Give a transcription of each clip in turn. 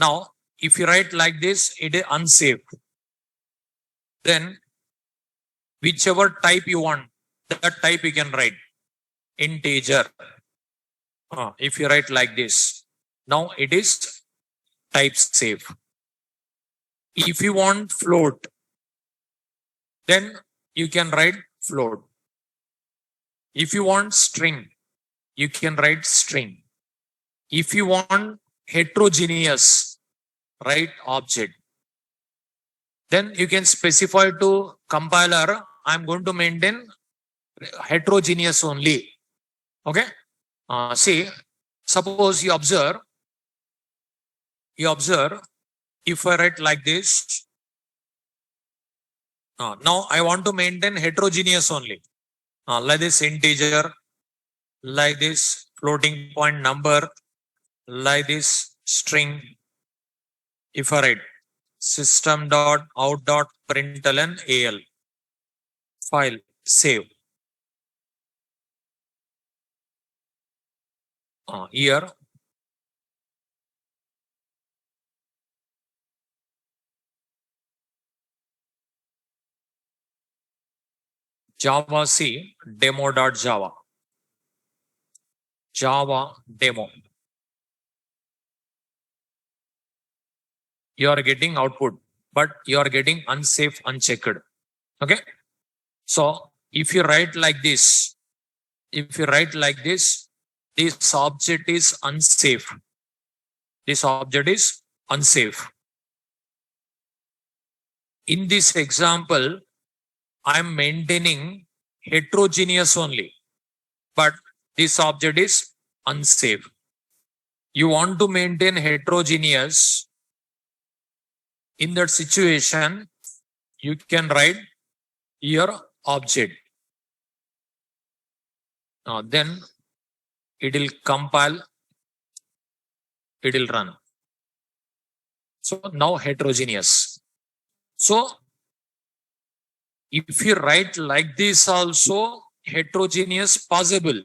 Now, if you write like this, it is unsafe. Then whichever type you want, that type you can write. Integer. If you write like this, now it is type safe. If you want float, then you can write float. If you want string, you can write string. If you want heterogeneous, write object. Then you can specify to compiler, I'm going to maintain heterogeneous only. Okay. See, suppose you observe, if I write like this, now I want to maintain heterogeneous only. Like this integer, like this floating point number, like this string. If I write system.out.println al, file, save. Here Java C demo.java. Java demo. You are getting output, but you are getting unsafe, unchecked. Okay. So if you write like this, this object is unsafe. This object is unsafe. In this example, I am maintaining heterogeneous only, but this object is unsafe. You want to maintain heterogeneous. In that situation, you can write your object. Then it will compile, it will run. So now heterogeneous. So if you write like this also, heterogeneous possible,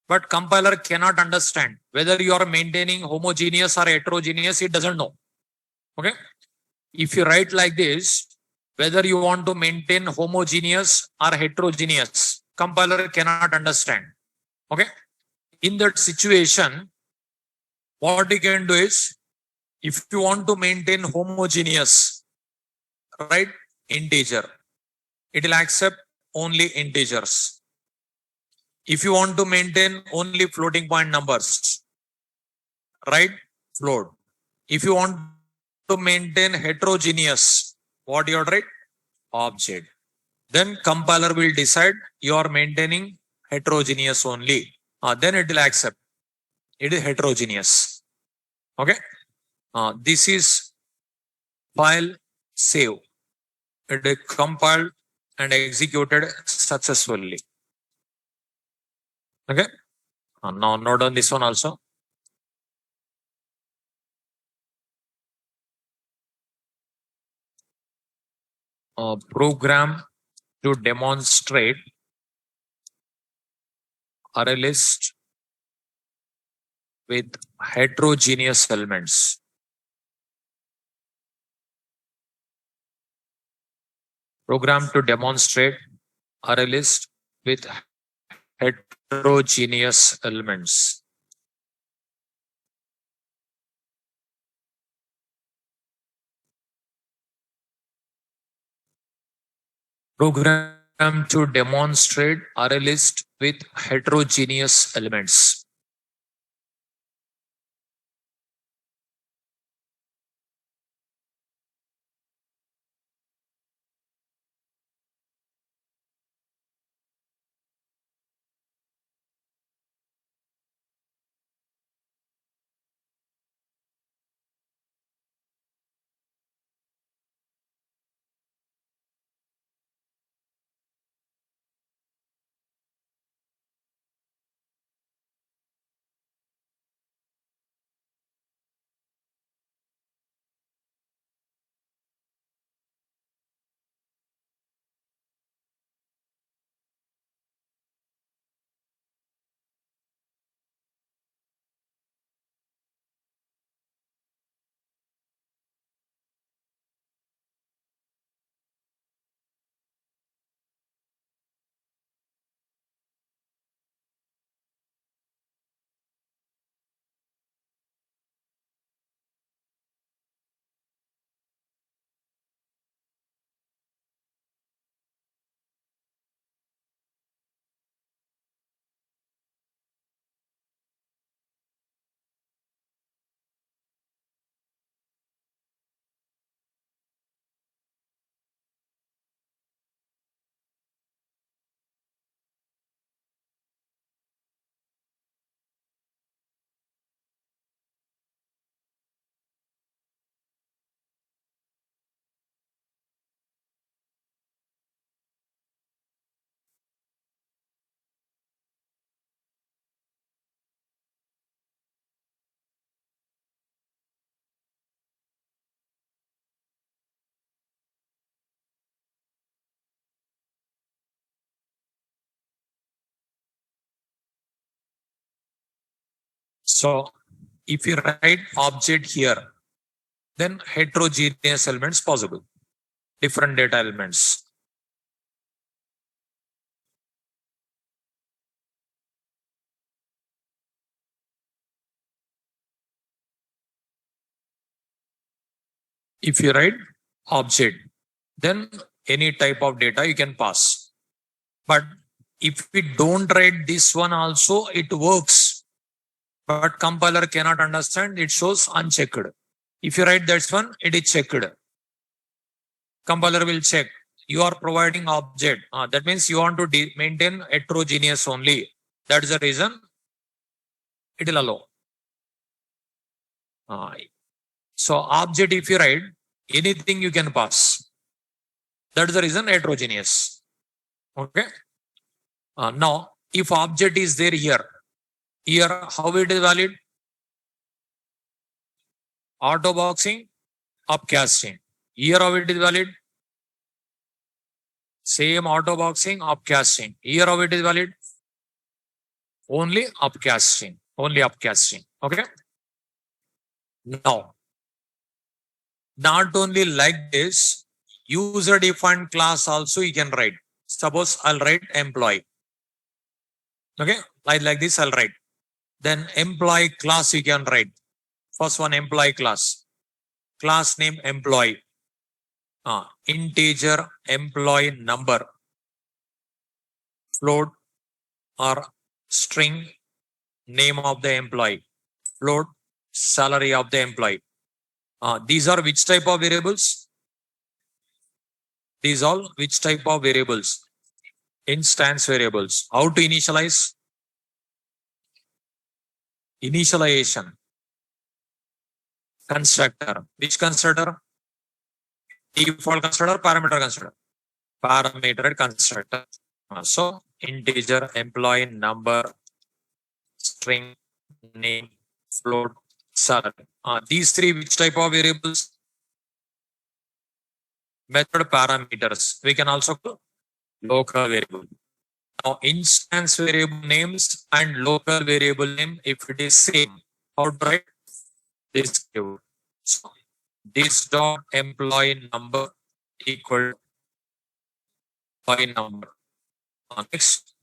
but compiler cannot understand whether you are maintaining homogeneous or heterogeneous, it doesn't know. Okay. If you write like this, whether you want to maintain homogeneous or heterogeneous, compiler cannot understand. Okay. In that situation, what you can do is, if you want to maintain homogeneous, write integer. It will accept only integers. If you want to maintain only floating point numbers, write float. If you want to maintain heterogeneous, what you write? Object. Then compiler will decide you are maintaining heterogeneous only. Then it will accept. It is heterogeneous. Okay. This is file save. It is compiled and executed successfully. Okay. Now note on this one also. Program to demonstrate array list with heterogeneous elements. Program to demonstrate array list with heterogeneous elements. Program to demonstrate array list with heterogeneous elements. So if you write object here, then heterogeneous elements possible, different data elements. If you write object, then any type of data you can pass. But if we don't write this one also, it works. But compiler cannot understand, it shows unchecked. If you write that one, it is checked. Compiler will check. You are providing object. That means you want to maintain heterogeneous only. That is the reason it will allow. So object, if you write, anything you can pass. That is the reason heterogeneous. Okay. Now, if object is there here, how it is valid? Auto boxing, upcasting. Here how it is valid? Same auto boxing, upcasting. Here how it is valid? Only upcasting. Only upcasting. Okay. Now, not only like this, user defined class also you can write. Suppose I'll write employee. Okay. Like this I'll write. Then employee class you can write. First one, employee class. Class name employee. Integer employee number. Float or string name of the employee. Float salary of the employee. These are which type of variables? These all which type of variables? Instance variables. How to initialize? Initialization. Constructor. Which constructor? Default constructor, parameter constructor. Parameter constructor. So integer employee number, string name, float, salary. These three which type of variables? Method parameters. We can also call local variable. Now instance variable names and local variable name, if it is same, how to write? This keyword. So this dot employee number equal by number. Next.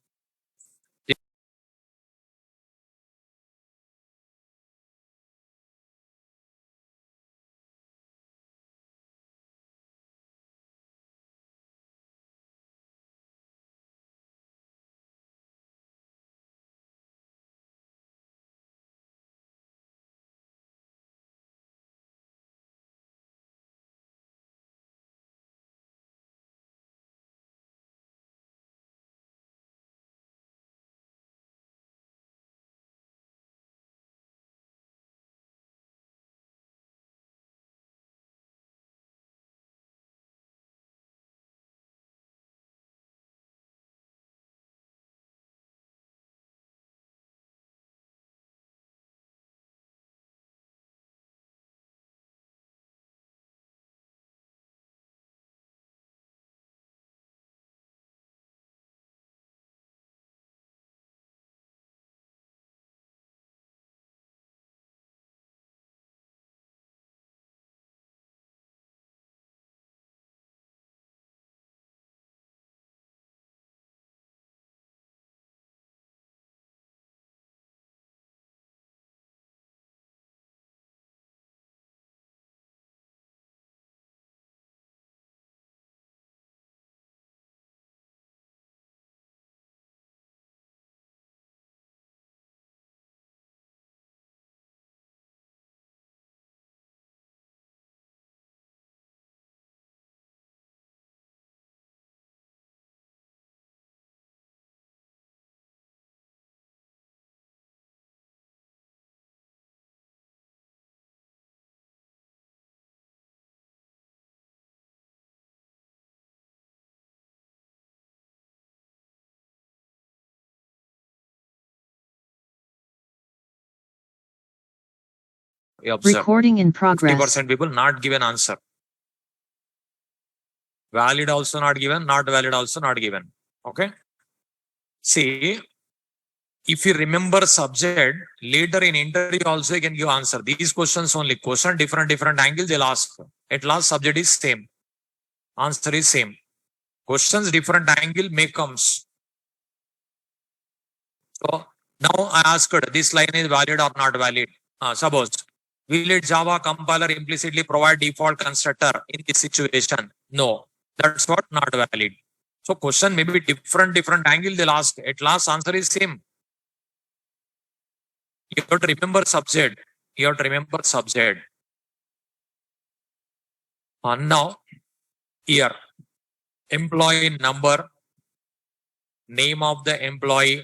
Observe. Recording in progress. 50% people not given answer. Valid also not given, not valid also not given. Okay. See, If you remember subject, later in interview also you can give answer. These questions only, question different angles they'll ask. At last subject is same. Answer is same. Questions different angle may comes. So now I asked this line is valid or not valid. Suppose will it Java compiler implicitly provide default constructor in this situation? No, that's what not valid. So question may be different angle they'll ask. At last answer is same. You have to remember subject. You have to remember subject. Now here employee number, name of the employee,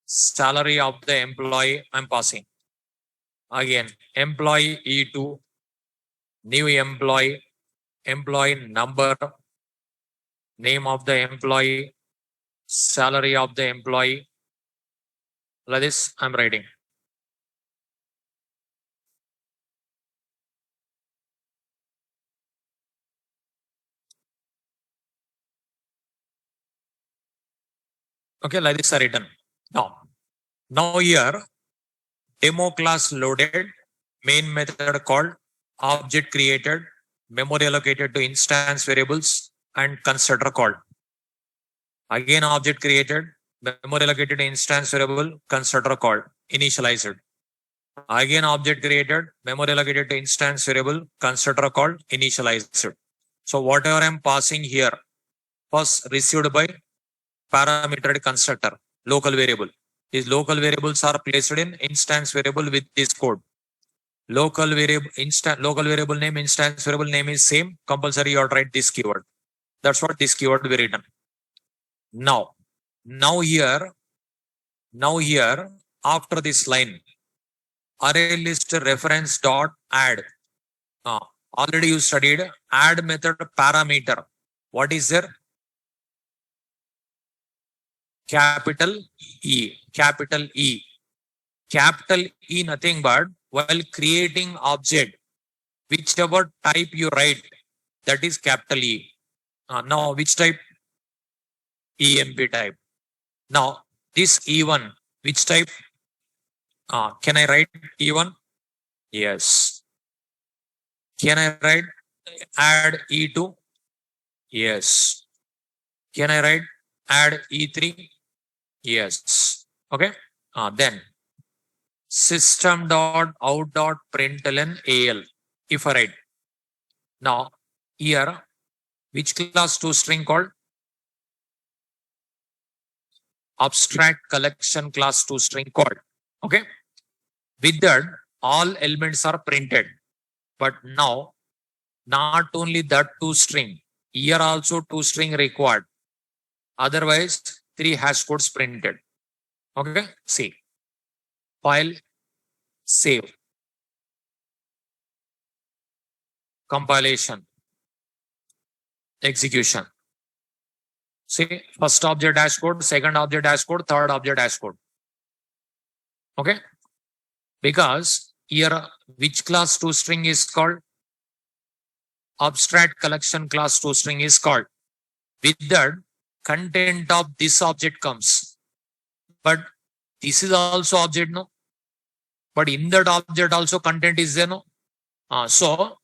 salary of the employee I'm passing. Again employee E2, new employee, employee number, name of the employee, salary of the employee. Like this I'm writing. Okay, like this are written. Now here demo class loaded, main method called, object created, memory allocated to instance variables, and constructor called. Again object created, memory allocated to instance variable, constructor called, initialized. Again object created, memory allocated to instance variable, constructor called, initialized. So whatever I'm passing here, first received by parametered constructor, local variable. These local variables are placed in instance variable with this code. Local variable name, instance variable name is same. Compulsory you write this keyword. That's what this keyword will be written. Now here after this line, array list reference dot add. Already you studied add method parameter. What is there? Capital E. Capital E nothing but while creating object, whichever type you write, that is capital E. Now which type? EMP type. Now this E1, which type? Can I write E1? Yes. Can I write add E2? Yes. Can I write add E3? Yes. Okay. Then system.out.println AL. If I write now here, which class toString called? Abstract collection class toString called. Okay. With that, all elements are printed. But now, not only that toString, here also toString required. Otherwise, 3 hash codes printed. Okay. See. File, save, compilation, execution. See, first object hash code, second object hash code, third object hash code. Okay. Because here, which class toString is called? Abstract collection class toString is called. With that, content of this object comes. But this is also object, no? But in that object also content is there, no? So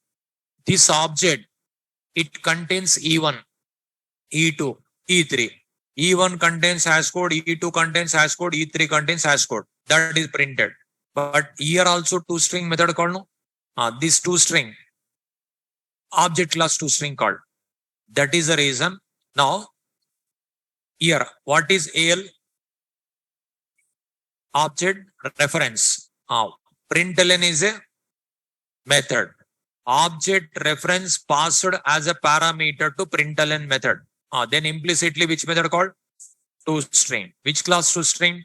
this object, it contains E1, E2, E3. E1 contains hash code, E2 contains hash code, E3 contains hash code. That is printed. But here also toString method called, no? This toString, object class toString called. That is the reason. Now, here, what is AL? Object reference. Println is a method. Object reference passed as a parameter to println method. Then implicitly which method called? ToString. Which class toString?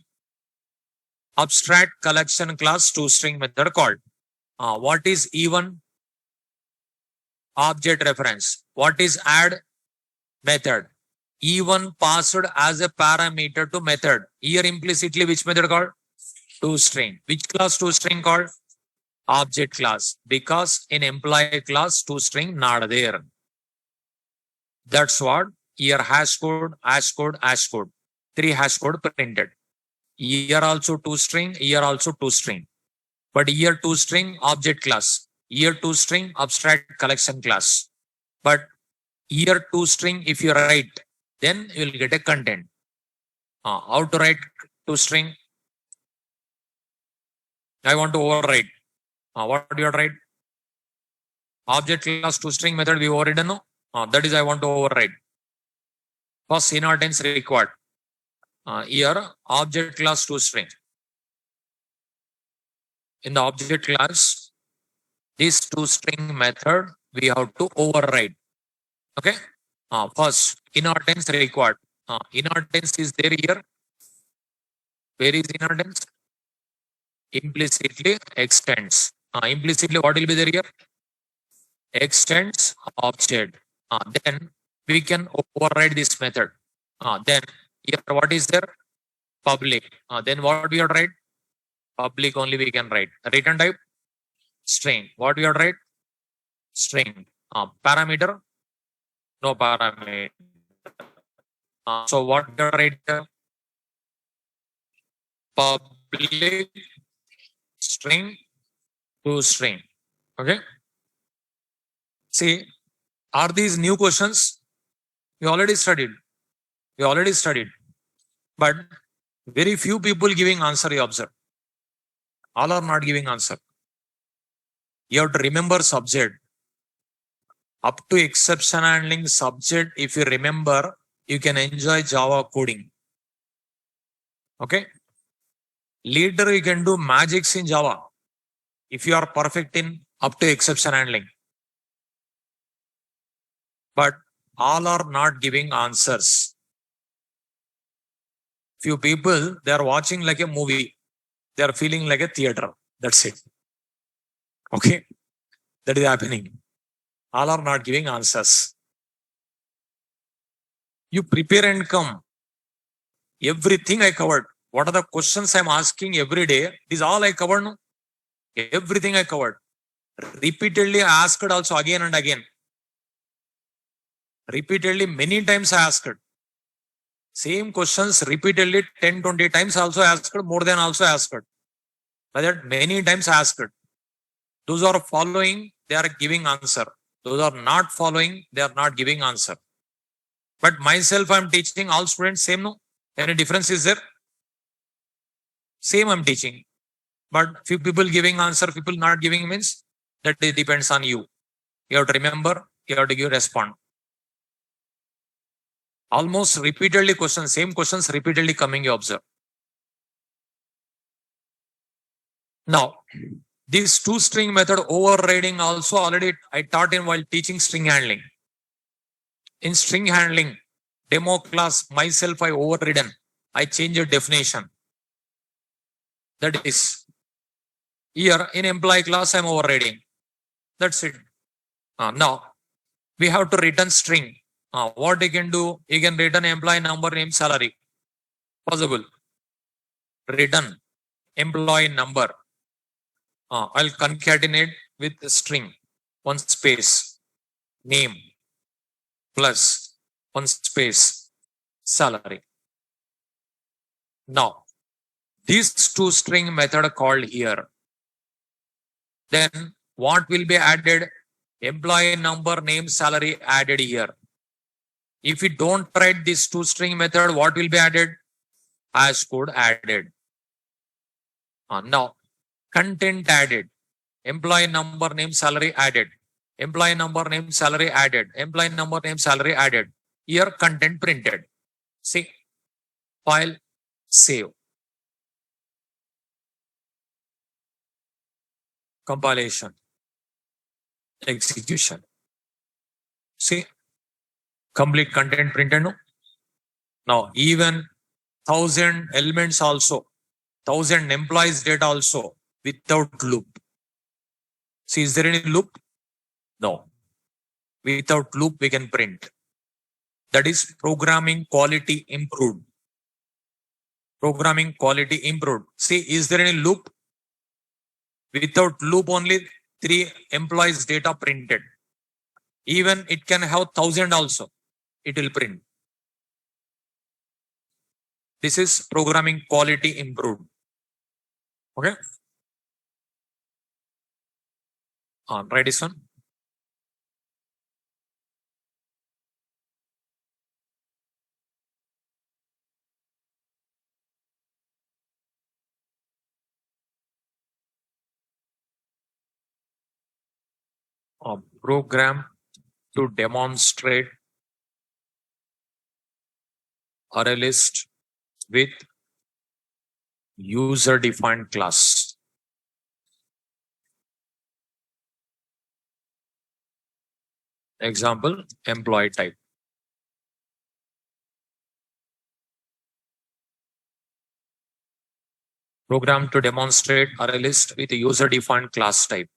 Abstract collection class toString method called. What is E1? Object reference. What is add? Method. E1 passed as a parameter to method. Here implicitly which method called? ToString. Which class toString called? Object class. Because in employee class toString not there. That's what here hash code, hash code, hash code. 3 hash code printed. Year also toString, year also toString. But year toString object class, year toString abstract collection class. But year toString, if you write, then you will get a content. How to write toString? I want to override. What do you write? Object class toString method we overridden. No? That is I want to override. First inheritance required. Here object class toString. In the object class, this toString method we have to override. Okay. First inheritance required. Inheritance is there here. Where is inheritance? Implicitly extends. Implicitly what will be there here? Extends object. Then we can override this method. Then here what is there? Public. Then what we have write? Public only we can write. Return type? String. What we have write? String. Parameter? No parameter. So what we have write? Public string toString. Okay. See, are these new questions? We already studied. But very few people giving answer, you observe. All are not giving answer. You have to remember subject. Up to exception handling subject, if you remember, you can enjoy Java coding. Okay. Later you can do magics in Java if you are perfect in up to exception handling. But all are not giving answers. Few people, they are watching like a movie. They are feeling like a theater. That's it. Okay. That is happening. All are not giving answers. You prepare and come. Everything I covered. What are the questions I'm asking every day? This all I covered. No? Everything I covered. Repeatedly I asked also again and again. Repeatedly many times I asked. Same questions repeatedly 10, 20 times also asked, more than also asked. But that many times asked. Those are following, they are giving answer. Those are not following, they are not giving answer. But myself, I am teaching all students same, no? Any difference is there? Same I am teaching. But few people giving answer, people not giving means that it depends on you. You have to remember, you have to give respond. Almost repeatedly questions, same questions repeatedly coming, you observe. Now, this toString method overriding also already I taught in while teaching string handling. In string handling, demo class, myself I overridden. I change a definition. That is, here in employee class I'm overriding. That's it. Now, we have to return string. What you can do, you can return employee number, name, salary. Possible. Return employee number. I'll concatenate with the string. One space. Name. Plus one space. Salary. Now, this toString method called here. Then what will be added? Employee number, name, salary added here. If we don't write this toString method, what will be added? Hash code added. Now, content added. Employee number, name, salary added. Employee number, name, salary added. Employee number, name, salary added. Here content printed. See, file, save. Compilation. Execution. See, complete content printed. No? Now, even 1000 elements also, 1000 employees data also without loop. See, is there any loop? No. Without loop, we can print. That is programming quality improved. Programming quality improved. See, is there any loop? Without loop, only 3 employees data printed. Even it can have 1000 also. It will print. This is programming quality improved. Okay. Write this one. Program to demonstrate array list with user defined class. Example, employee type. Program to demonstrate array list with user defined class type.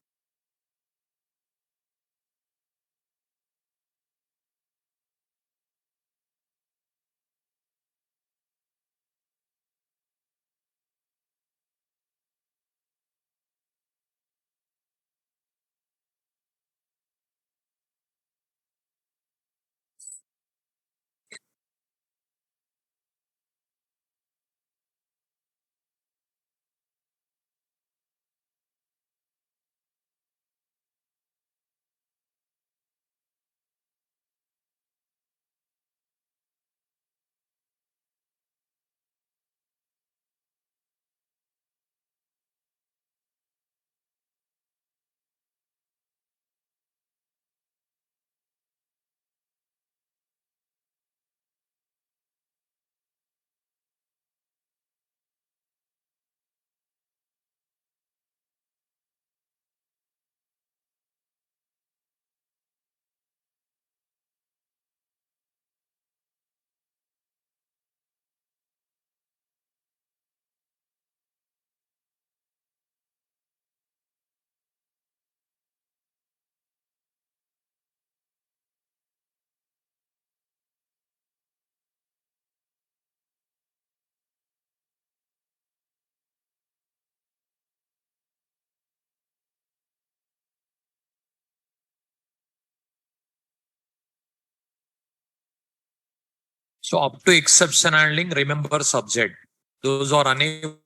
So up to exception handling, remember subject. Those who are unable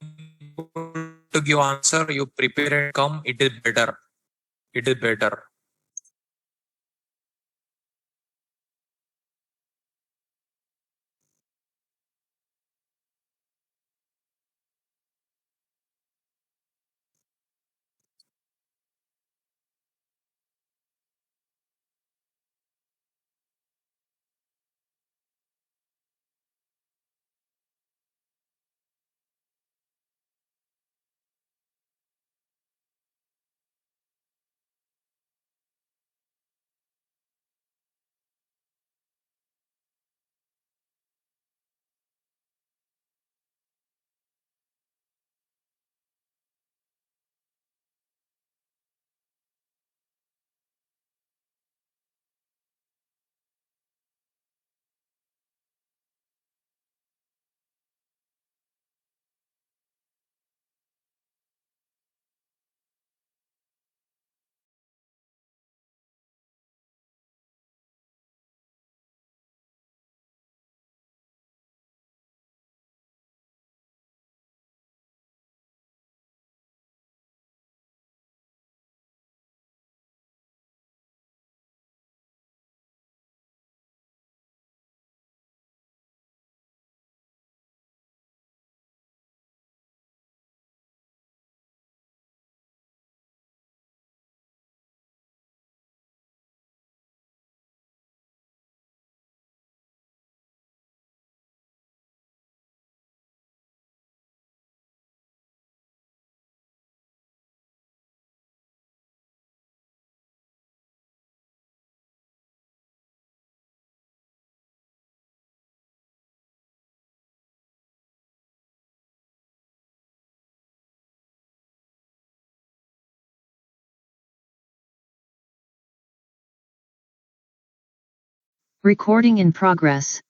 to give answer, you prepare and come. It is better. It is better. Recording in progress.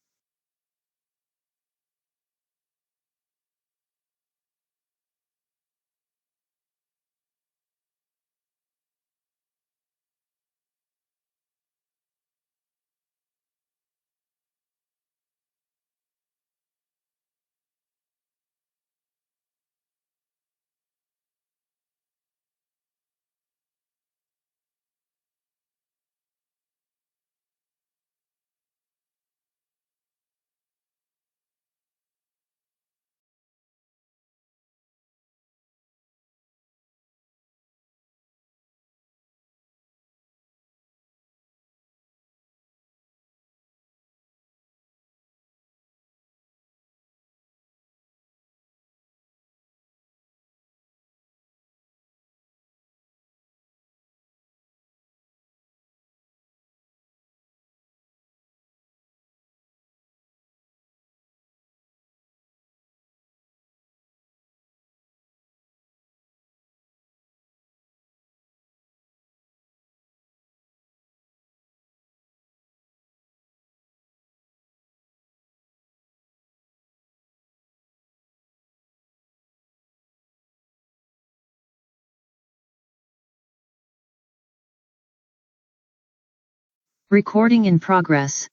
Recording in progress.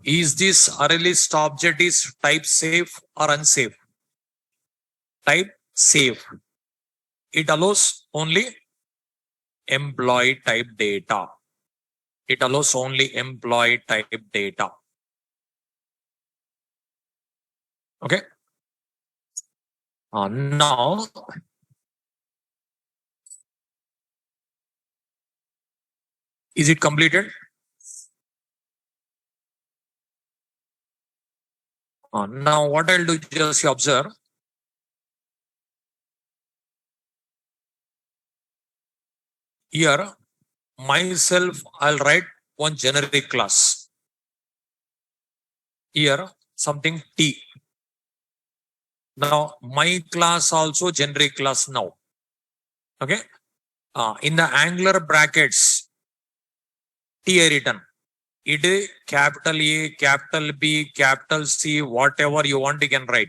Is this array list object is type safe or unsafe? Type safe. It allows only employee type data. It allows only employee type data. Okay. Now, is it completed? Now, what I'll do, just observe. Here, myself, I'll write one generic class. Here, something T. Now, my class also generic class now. Okay. In the Angular brackets, T I written. It is capital A, capital B, capital C, whatever you want, you can write.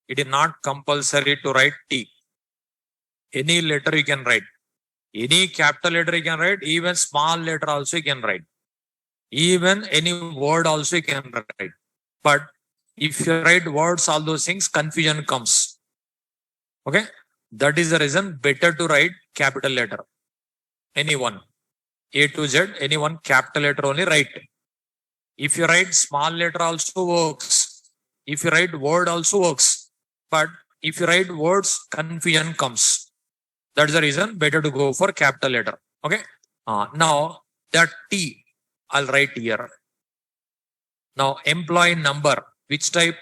It is not compulsory to write T. Any letter you can write. Any capital letter you can write, even small letter also you can write. Even any word also you can write. But if you write words, all those things, confusion comes. Okay. That is the reason better to write capital letter. Anyone. A to Z, anyone capital letter only write. If you write small letter also works. If you write word also works. But if you write words, confusion comes. That's the reason better to go for capital letter. Okay. Now that T, I'll write here. Now employee number, which type?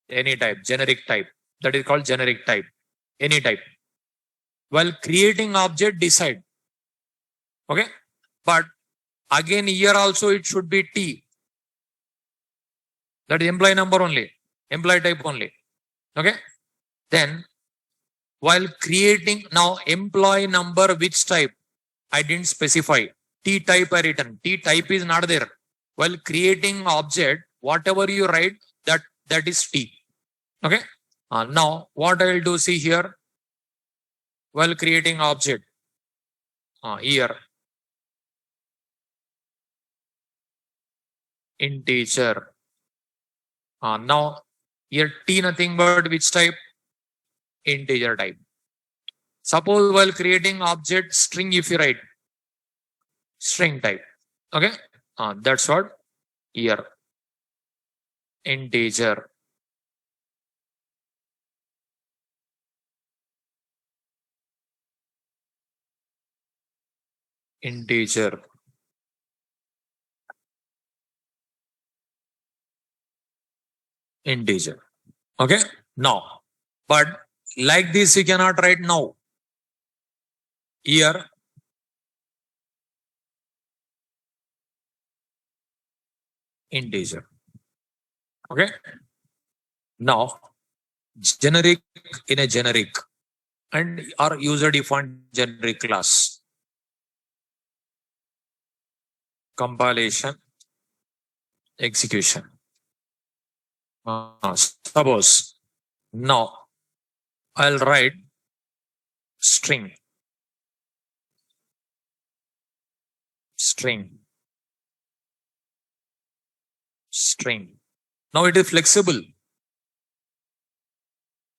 Any type, generic type. That is called generic type. Any type. While creating object, decide. Okay. But again, here also it should be T. That is employee number only. Employee type only. Okay. Then while creating now employee number, which type? I didn't specify. T type I written. T type is not there. While creating object, whatever you write, that is T. Okay. Now what I will do, see here. While creating object, here integer. Now here T nothing but which type? Integer type. Suppose while creating object string, if you write string type. Okay. That's what here. integer, integer, integer. Okay. Now, but like this, you cannot write now. Here, integer. Okay. Now, generic in a generic and our user defined generic class. Compilation, execution. Suppose now I'll write string, string, string. Now it is flexible.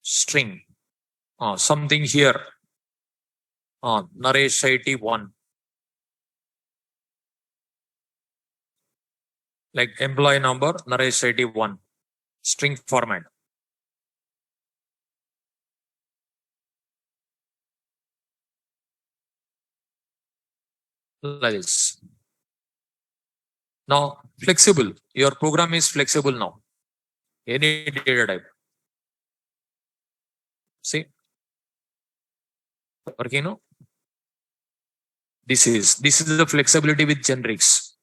String. Something here. Naresh IT 1. Like employee number, Naresh IT 1. String format. Like this. Now, flexible. Your program is flexible now. Any data type. See? Working now? This is the flexibility with generics.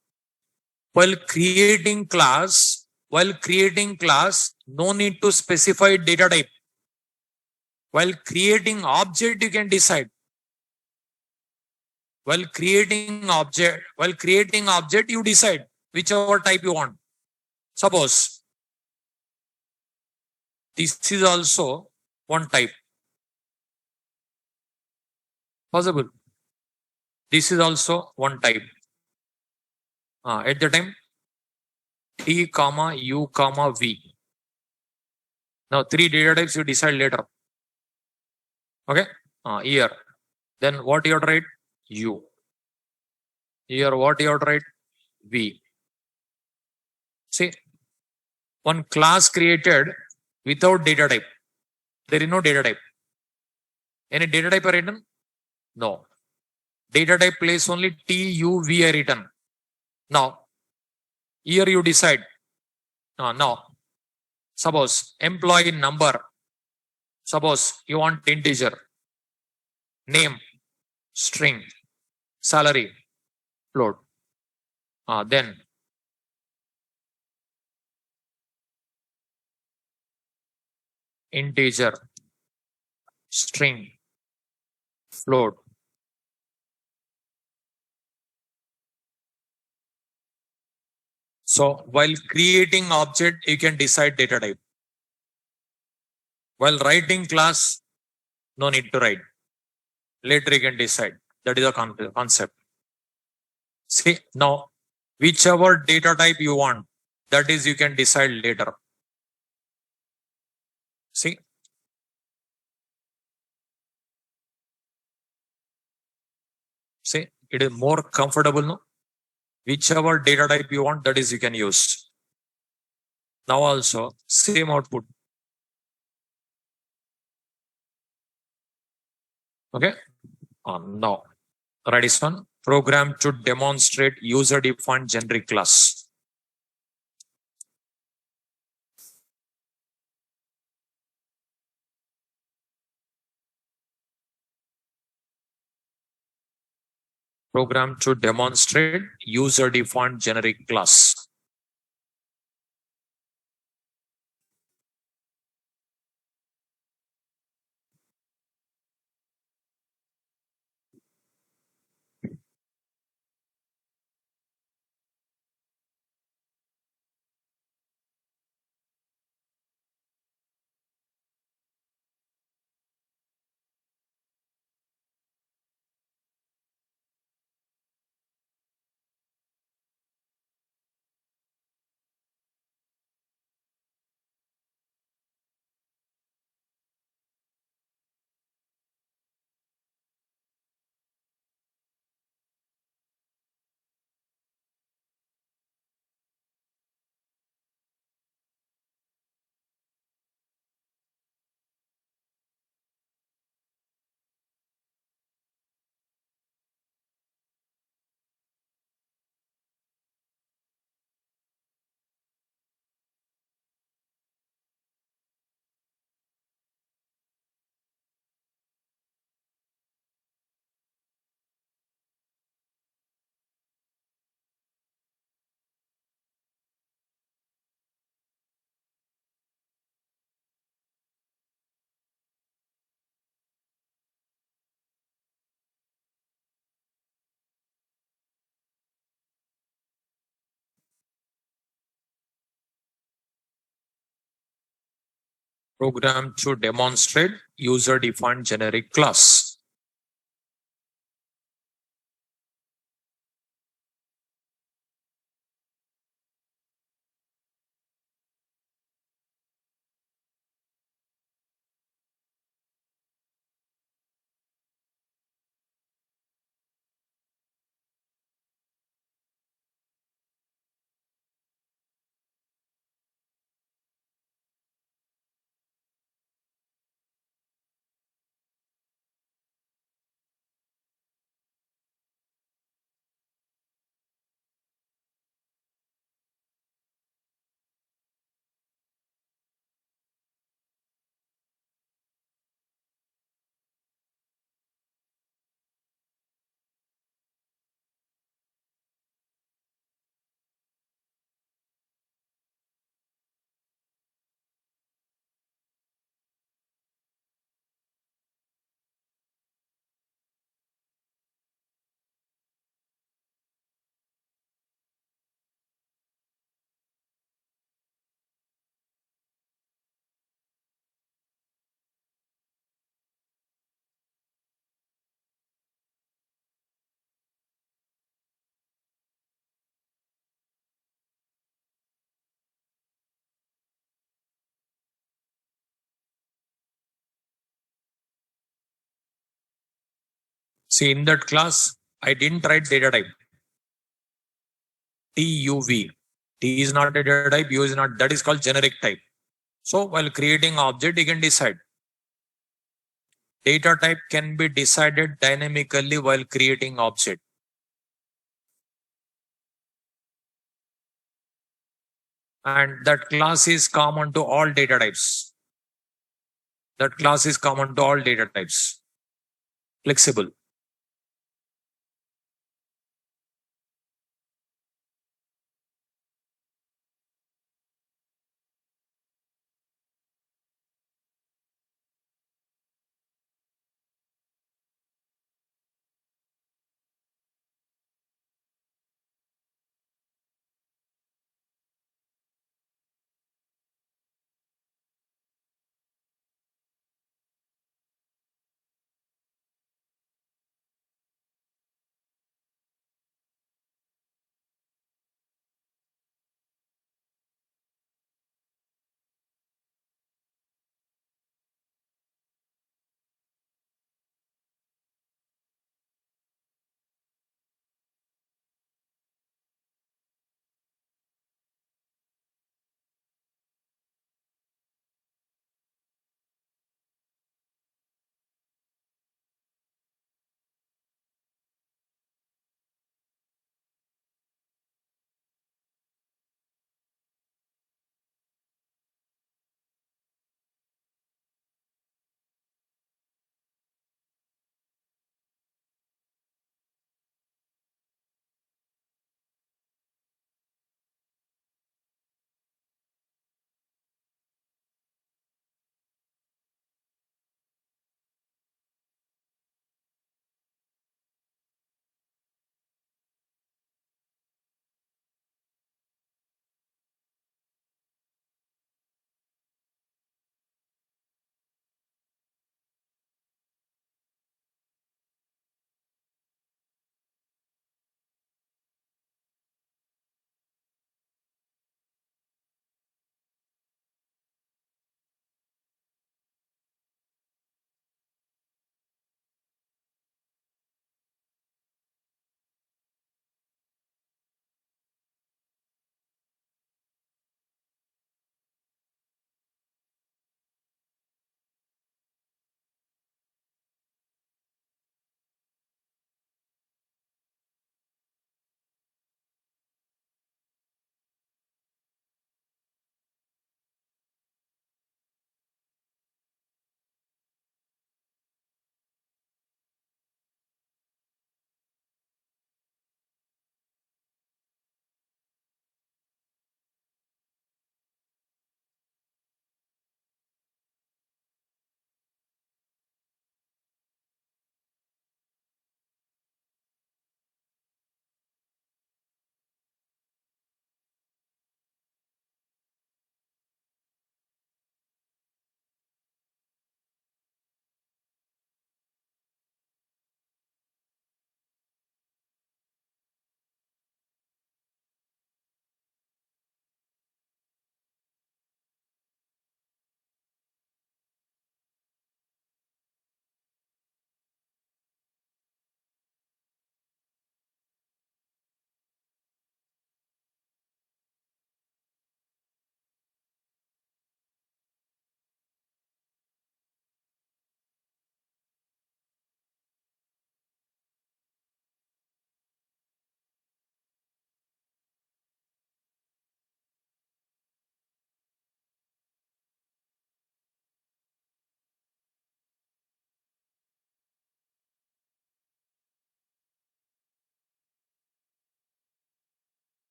While creating class, no need to specify data type. While creating object, you can decide. While creating object, you decide whichever type you want. Suppose this is also one type. Possible. This is also one type. At the time, T, comma, U, comma, V. Now, three data types you decide later. Okay. Here. Then what you have to write? U. Here, what you have to write? V. See, one class created without data type. There is no data type. Any data type are written? No. Data type place only T, U, V are written. Now, here you decide. Now, suppose employee number. Suppose you want integer. Name, string, salary, float. Then integer, string, float. So while creating object, you can decide data type. While writing class, no need to write. Later you can decide. That is a concept. See, now whichever data type you want, that is you can decide later. See, it is more comfortable now. Whichever data type you want, that is you can use. Now also same output. Okay. Now, write this one. Program to demonstrate user defined generic class. Program to demonstrate user defined generic class. Program to demonstrate user-defined generic class. See, in that class, I didn't write data type. TUV. T is not a data type, U is not, that is called generic type. So while creating object, you can decide. Data type can be decided dynamically while creating object. And that class is common to all data types. That class is common to all data types. Flexible.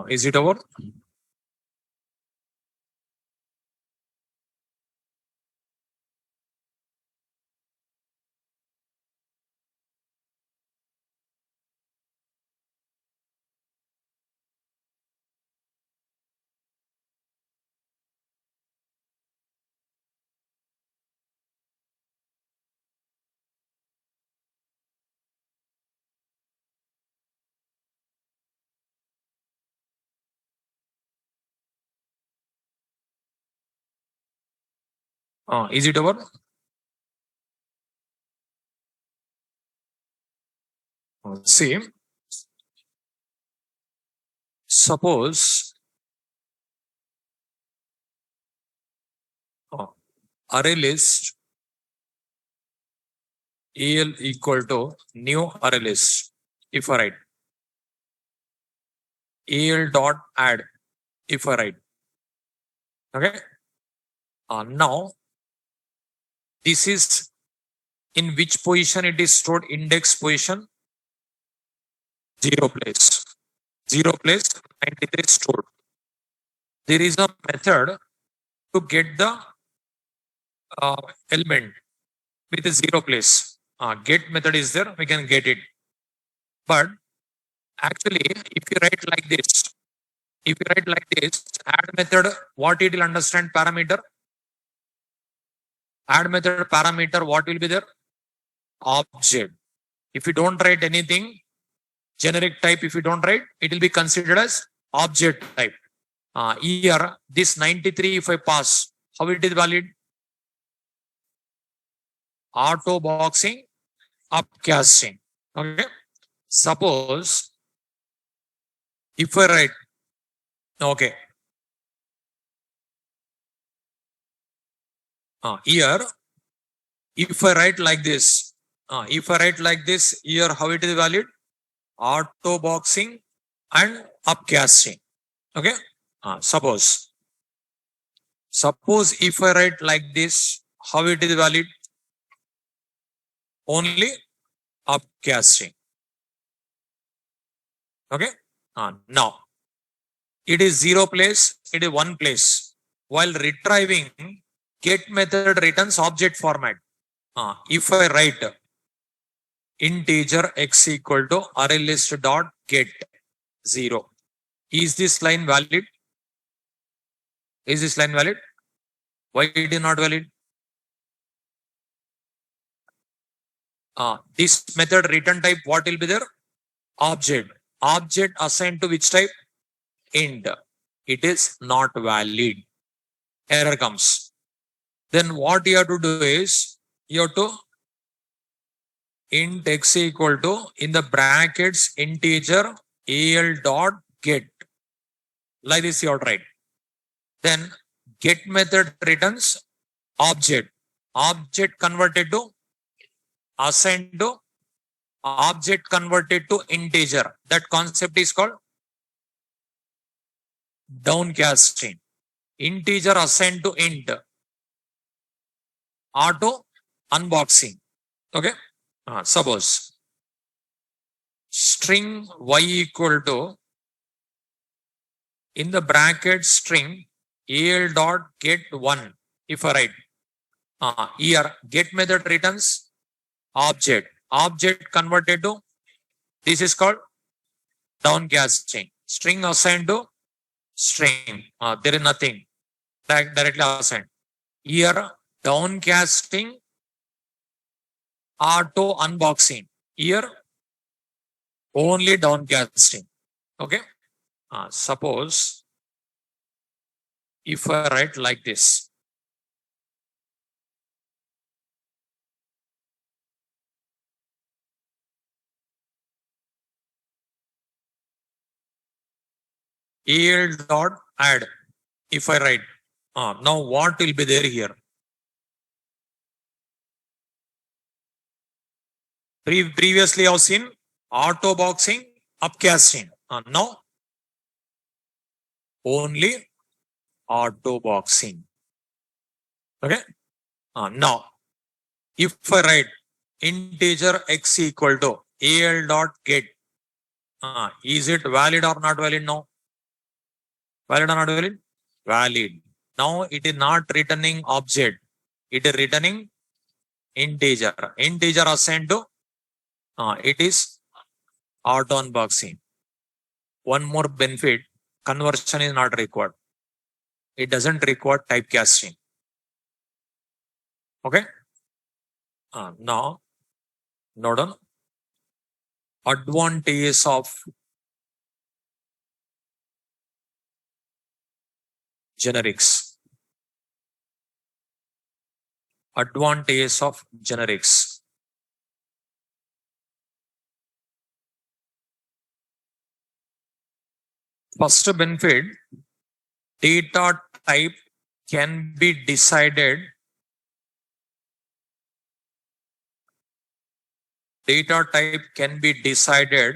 Is it over? Is it over? See, suppose array list AL equal to new array list. If I write AL dot add, if I write, okay. Now this is in which position it is stored? Index position 0 place. 0 place 93 stored. There is a method to get the element with a 0 place. Get method is there, we can get it. But actually, if you write like this, add method, what it will understand parameter? Add method parameter, what will be there? Object. If you don't write anything, generic type, if you don't write, it will be considered as object type. Here, this 93, if I pass, how it is valid? Auto boxing, upcasting. Okay. Suppose if I write, okay. Here, if I write like this, here, how it is valid? Auto boxing and upcasting. Okay. Suppose if I write like this, how it is valid? Only upcasting. Okay. Now it is 0 place, it is 1 place. While retrieving, get method returns object format. If I write integer x equal to array list dot get 0, is this line valid? Is this line valid? Why it is not valid? This method return type, what will be there? Object. Object assigned to which type? Int. It is not valid. Error comes. Then what you have to do is, you have to int x equal to, in the brackets, integer al dot get. Like this you have to write. Then get method returns object. Object converted to assigned to object converted to integer. That concept is called downcasting. Integer assigned to int. Auto unboxing. Okay. Suppose string y equal to, in the bracket string al dot get 1. If I write here, get method returns object. Object converted to, this is called downcasting. String assigned to string. There is nothing directly assigned. Here downcasting, auto unboxing. Here only downcasting. Okay. Suppose if I write like this, al dot add, if I write, now what will be there here? Previously I've seen auto boxing, upcasting. Now only auto boxing. Okay. Now if I write integer x equal to al dot get, is it valid or not valid now? Valid or not valid? Valid. Now it is not returning object. It is returning integer. Integer assigned to it is auto unboxing. One more benefit, conversion is not required. It doesn't require typecasting. Okay. Now, note on advantages of generics. Advantages of generics. First benefit, data type can be decided. Data type can be decided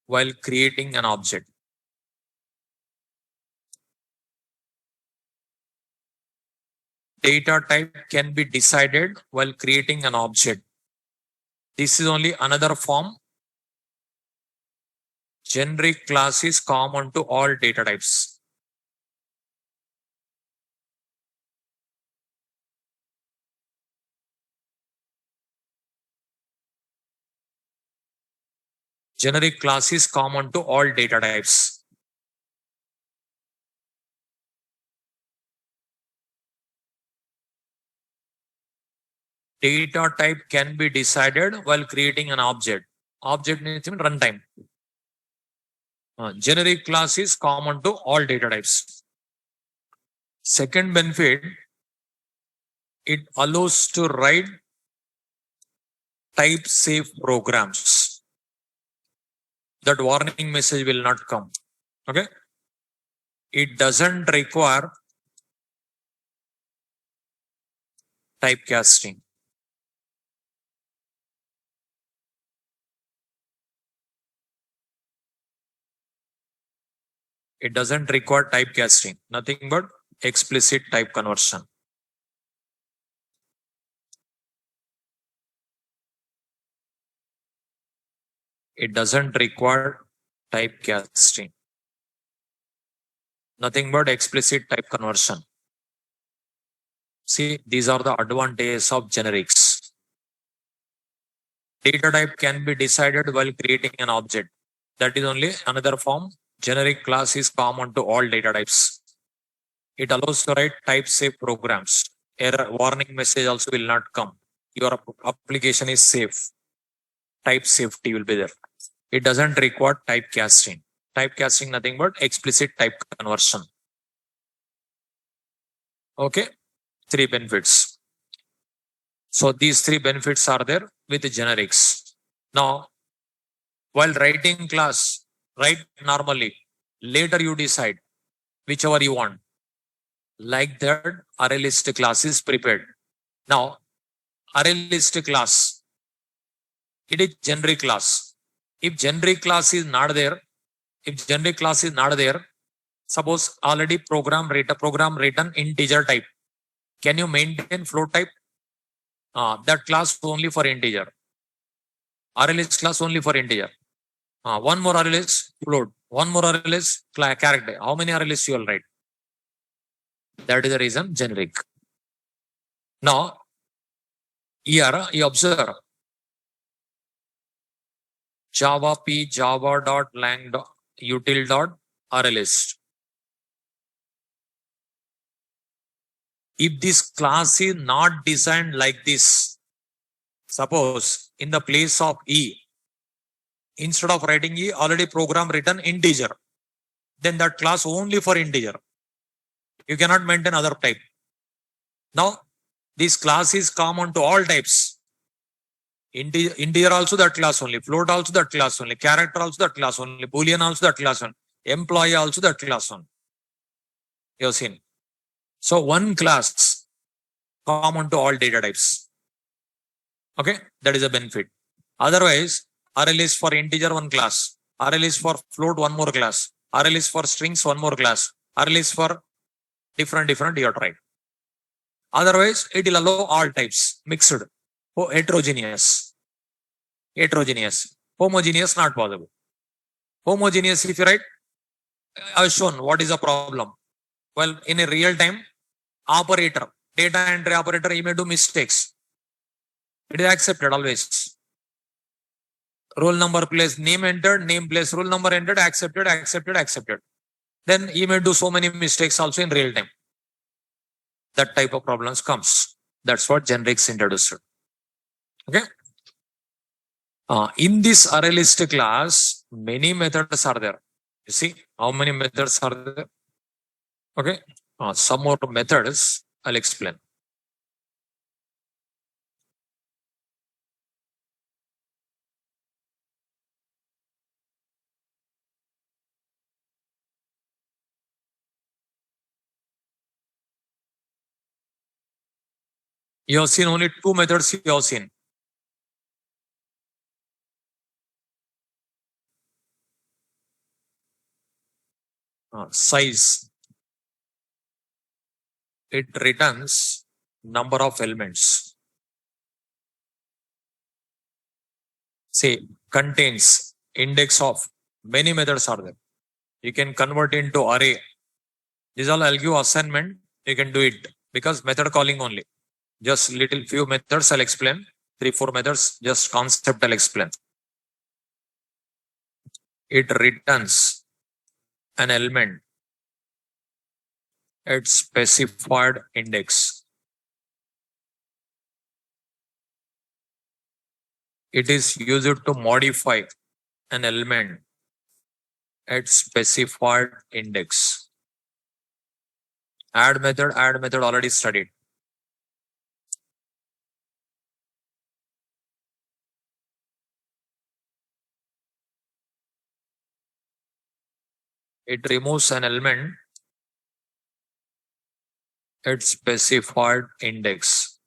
while creating an object. Data type can be decided while creating an object. This is only another form. Generic class is common to all data types. Generic class is common to all data types. Data type can be decided while creating an object. Object means runtime. Generic class is common to all data types. Second benefit, it allows to write type safe programs. That warning message will not come. Okay. It doesn't require typecasting. It doesn't require typecasting, nothing but explicit type conversion. It doesn't require typecasting, nothing but explicit type conversion. See, these are the advantages of generics. Data type can be decided while creating an object. That is only another form. Generic class is common to all data types. It allows to write type safe programs. Error warning message also will not come. Your application is safe. Type safety will be there. It doesn't require typecasting. Typecasting nothing but explicit type conversion. Okay, 3 benefits. So these 3 benefits are there with the generics. Now, while writing class, write normally. Later you decide whichever you want. Like that, array list class is prepared. Now, array list class, it is generic class. If generic class is not there, suppose already program written integer type. Can you maintain float type? That class only for integer. Array list class only for integer. One more array list float. One more array list character. How many array lists you will write? That is the reason generic. Now, here you observe Java p java.lang util.array list. If this class is not designed like this, suppose in the place of E, instead of writing E, already program written integer, then that class only for integer. You cannot maintain other type. Now, this class is common to all types. Integer also that class only, float also that class only, character also that class only, boolean also that class only, employee also that class only. You have seen. So one class common to all data types. Okay, that is a benefit. Otherwise, array list for integer one class, array list for float one more class, array list for strings one more class, array list for different you have to write. Otherwise, it will allow all types mixed. Heterogeneous. Homogeneous not possible. Homogeneous, if you write, I've shown what is the problem. Well, in a real time operator, data entry operator, he may do mistakes. It is accepted always. Roll number place, name entered, name place, roll number entered, accepted, accepted, accepted. Then he may do so many mistakes also in real time. That type of problems comes. That's what generics introduced. Okay. In this array list class, many methods are there. You see how many methods are there? Okay. Some more methods I'll explain. You have seen only two methods you have seen. Size. It returns number of elements. Say contains index of, many methods are there. You can convert into array. This all I'll give assignment. You can do it because method calling only. Just little few methods I'll explain. 3-4 methods, just concept I'll explain. It returns an element at specified index. It is used to modify an element at specified index. Add method already studied. It removes an element at specified index.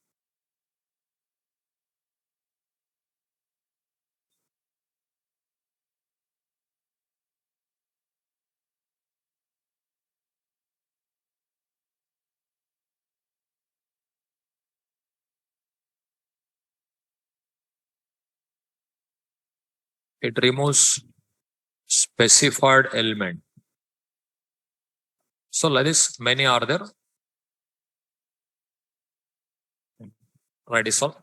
It removes specified element. So like this, many are there. Right, is all.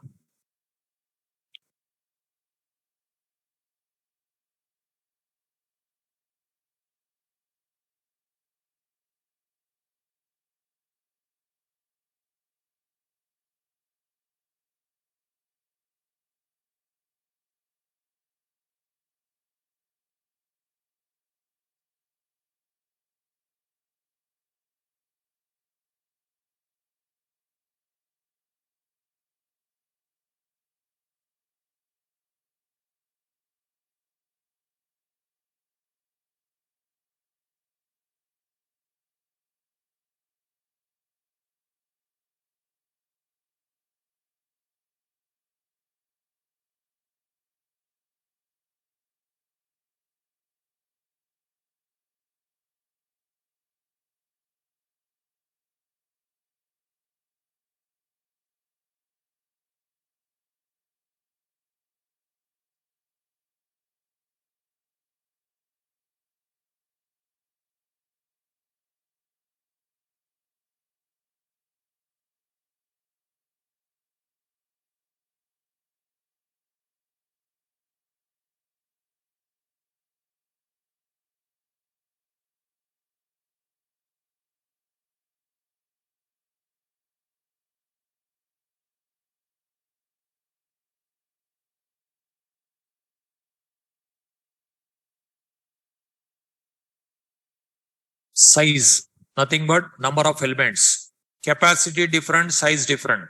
Size, nothing but number of elements. Capacity different, size different.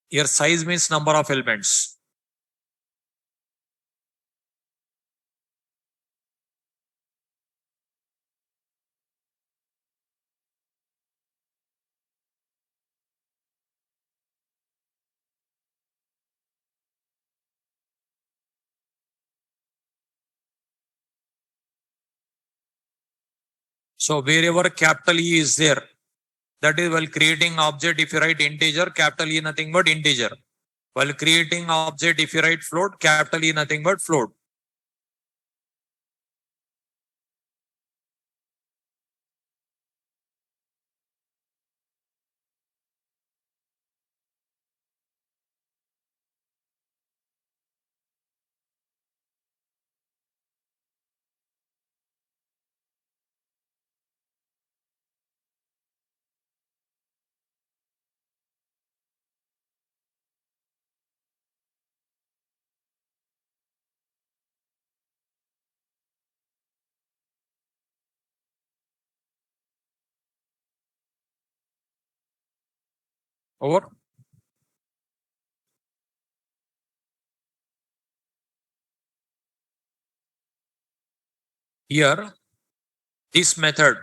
Here size means number of elements. So wherever capital E is there, that is while creating object, if you write integer, capital E nothing but integer. While creating object, if you write float, capital E nothing but float. Over. Here, this method,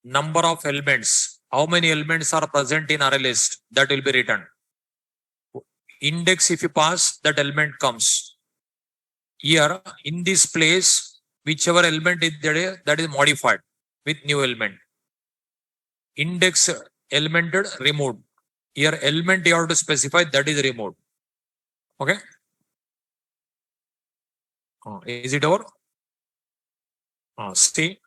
number of elements, how many elements are present in array list, that will be written. Index, if you pass, that element comes. Here, in this place, whichever element is there, that is modified with new element. Index elemented removed. Here, element you have to specify, that is removed. Okay. Is it over? See.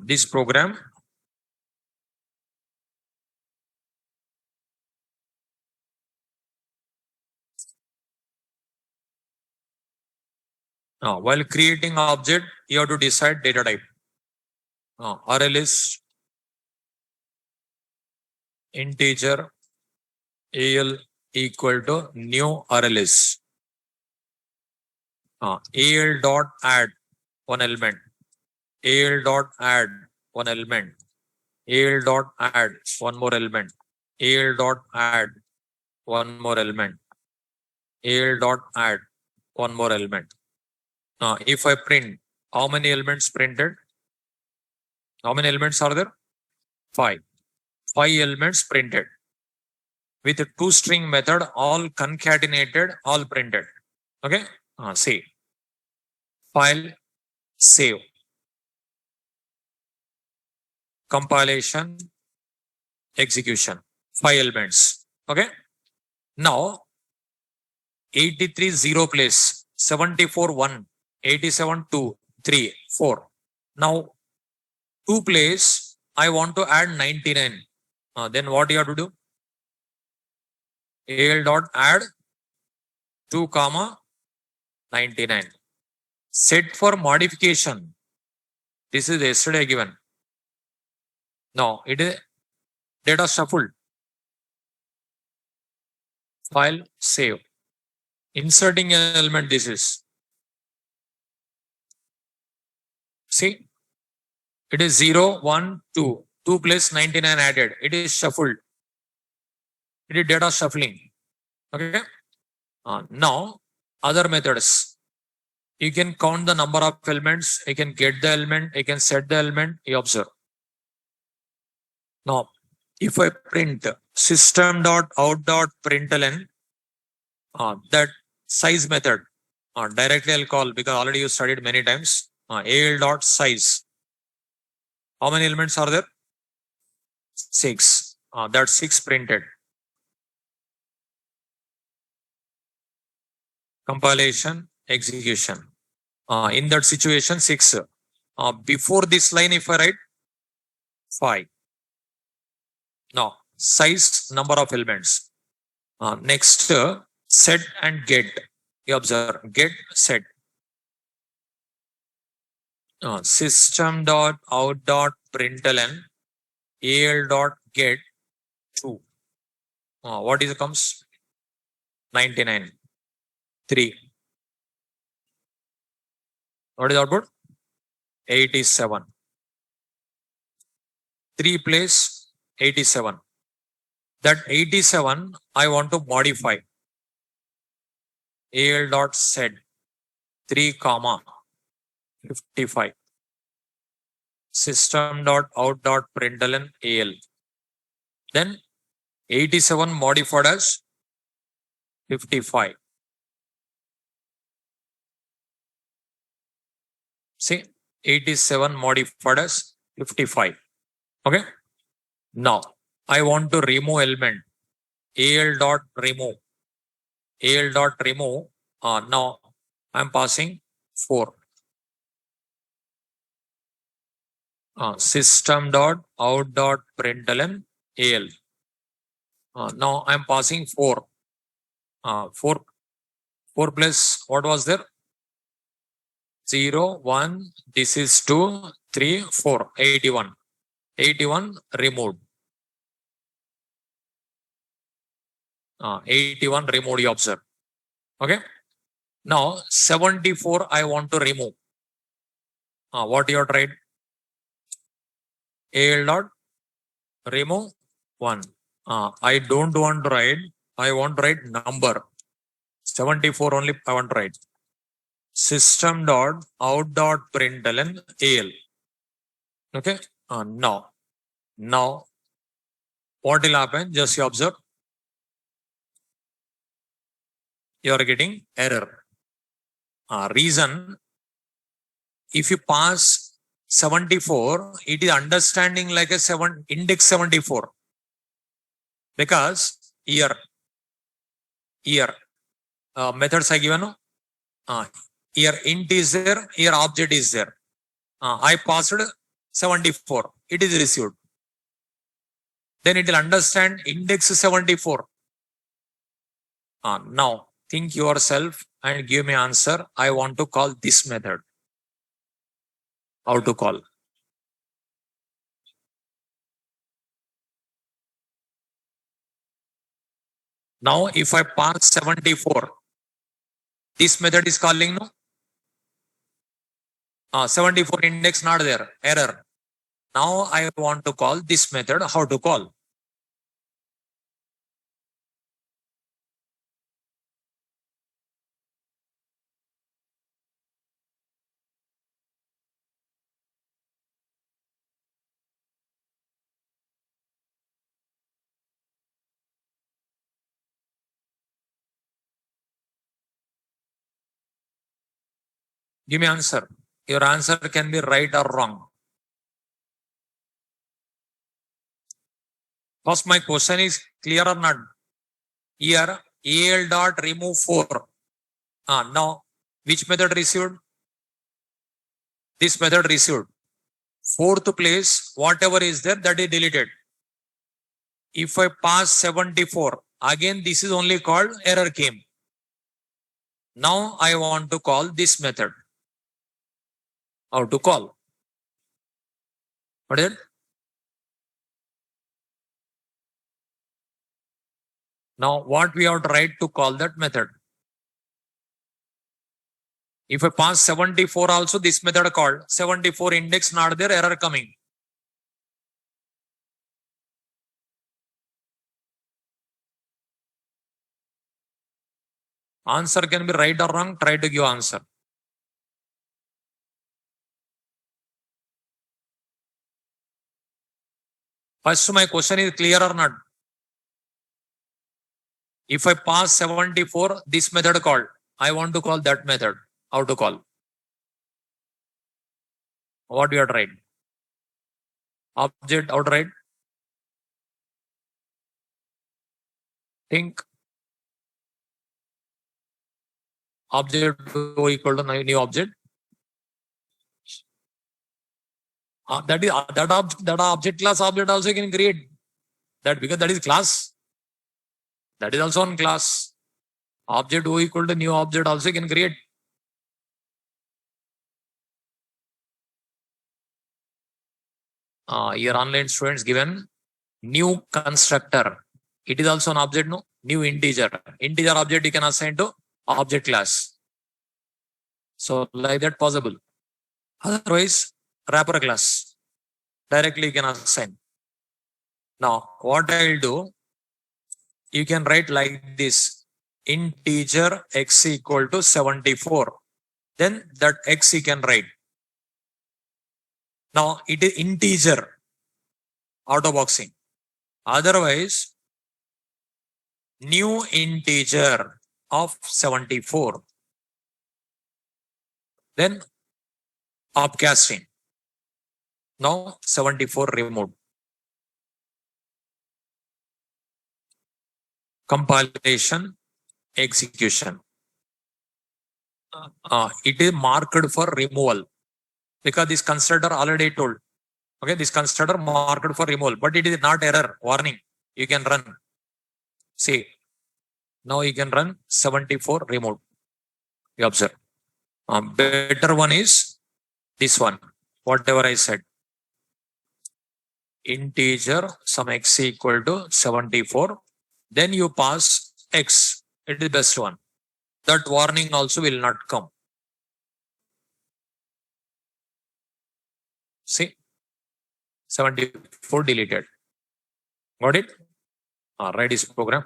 This program. While creating object, you have to decide data type. Array list, integer, al equal to new array list. Al dot add one element. Al dot add one element. Al dot add one more element. Al dot add one more element. Al dot add one more element. If I print, how many elements printed? How many elements are there? 5. 5 elements printed. With a toString method, all concatenated, all printed. Okay. See. File, save. Compilation, execution. 5 elements. Okay. Now, 83 0 place, 74 1, 87 2, 3, 4. Now, 2 place, I want to add 99. Then what you have to do? Al dot add 2 comma 99. Set for modification. This is yesterday given. No, it is data shuffled. File, save. Inserting an element, this is. See, it is 0, 1, 2. 2 plus 99 added. It is shuffled. It is data shuffling. Okay. Now, other methods. You can count the number of elements. You can get the element. You can set the element. You observe. Now, if I print system.out.println, that size method, directly I'll call because already you studied many times. Al.size. How many elements are there? 6. That's 6 printed. Compilation, execution. In that situation, 6. Before this line, if I write 5. Now, size, number of elements. Next, set and get. You observe, get, set. System.out.println al.get 2. What is comes? 99. 3. What is output? 87. 3 place 87. That 87 I want to modify. Al.set 3 comma 55. System.out.println al. Then 87 modified as 55. See, 87 modified as 55. Okay. Now, I want to remove element. Al.remove. Al.remove. Now, I'm passing 4. System.out.println al. Now, I'm passing 4. 4 plus what was there? 0, 1, this is 2, 3, 4, 81. 81 removed. 81 removed, you observe. Okay. Now 74 I want to remove. What you have tried? AL dot remove 1. I don't want to write. I want to write number. 74 only I want to write. System dot out dot println AL. Okay. Now what will happen? Just you observe. You are getting error. Reason, if you pass 74, it is understanding like a index 74. Because here methods are given. Here int is there, here object is there. I passed 74. It is received. Then it will understand index 74. Now think yourself and give me answer. I want to call this method. How to call? Now if I pass 74, this method is calling no? 74 index not there, error. Now I want to call this method. How to call? Give me answer. Your answer can be right or wrong. First, my question is clear or not? Here, AL dot remove 4. Now, which method received? This method received. Fourth place, whatever is there, that is deleted. If I pass 74, again, this is only called error came. Now, I want to call this method. How to call? What is it? Now, what we have to write to call that method? If I pass 74 also, this method called 74 index not there, error coming. Answer can be right or wrong. Try to give answer. First, my question is clear or not? If I pass 74, this method called. I want to call that method. How to call? What you are trying? Object outright. Think. Object equal to new object. That object class object also you can create that because that is class. That is also on class. Object O equal to new object also you can create. Your online students given new constructor. It is also an object, no? New integer. Integer object you can assign to object class. So like that possible. Otherwise, wrapper class. Directly you can assign. Now, what I will do, you can write like this. Integer x equal to 74. Then that x you can write. Now, it is integer. Auto boxing. Otherwise, new integer of 74. Then upcasting. Now 74 removed. Compilation, execution. It is marked for removal because this constructor already told. Okay, this constructor marked for removal, but it is not error. Warning. You can run. See, now you can run 74 removed. You observe. Better one is this one. Whatever I said. Integer some x equal to 74. Then you pass x. It is best one. That warning also will not come. See, 74 deleted. Got it? Write this program.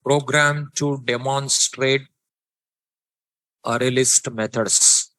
Program to demonstrate array list methods.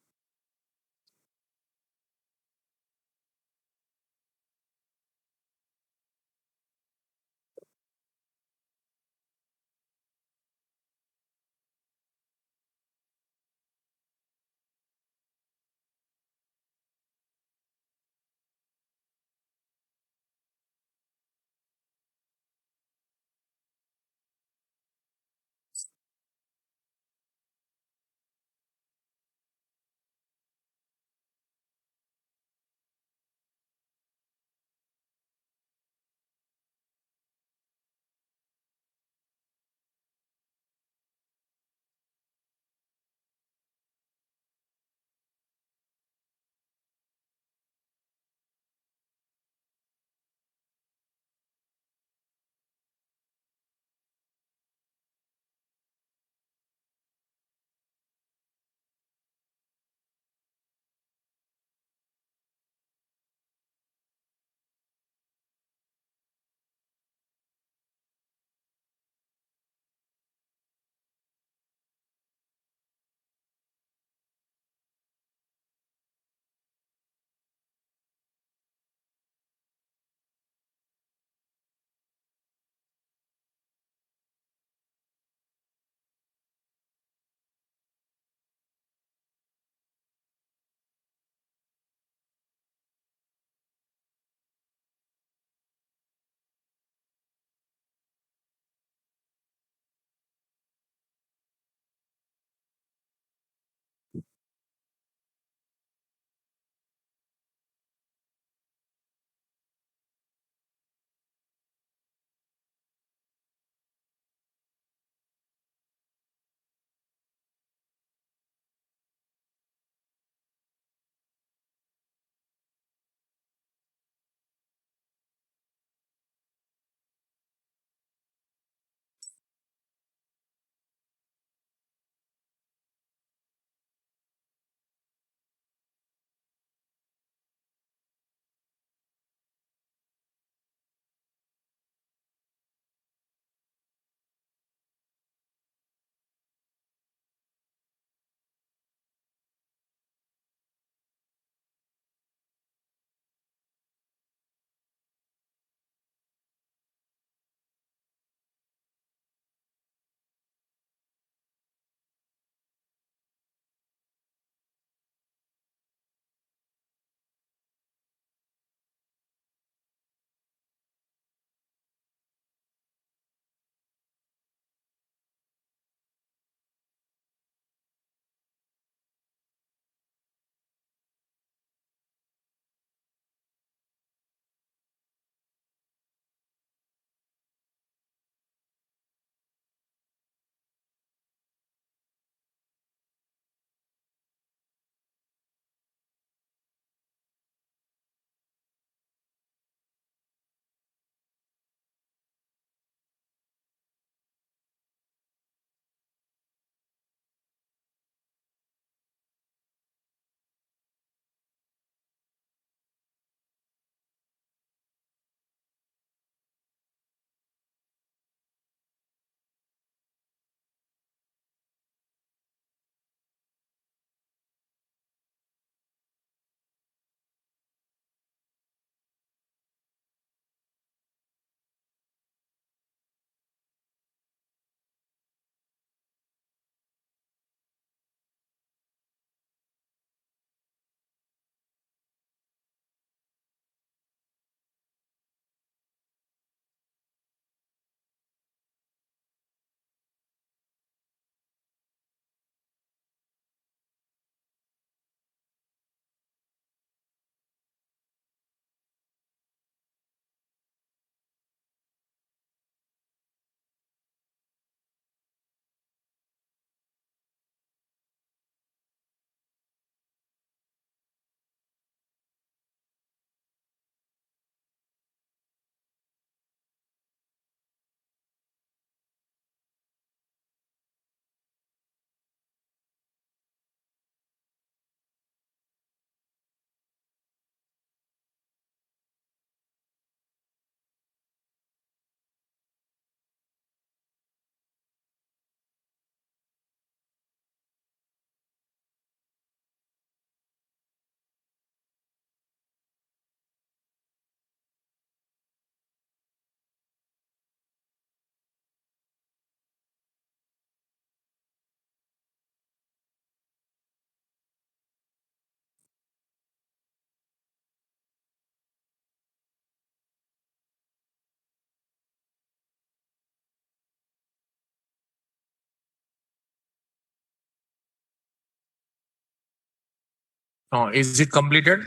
Is it completed?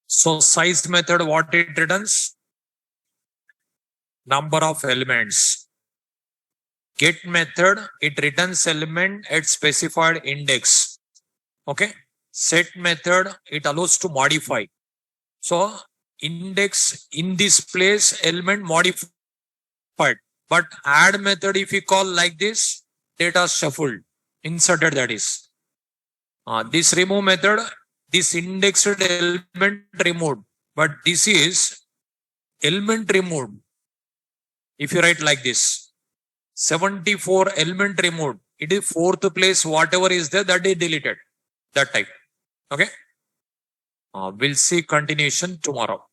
So size method, what it returns? Number of elements. Get method, it returns element at specified index. Okay. Set method, it allows to modify. So index in this place element modified, but add method, if you call like this, data shuffled, inserted, that is. This remove method, this indexed element removed, but this is element removed. If you write like this, 74 element removed, it is fourth place, whatever is there, that is deleted, that type. Okay. We'll see continuation tomorrow.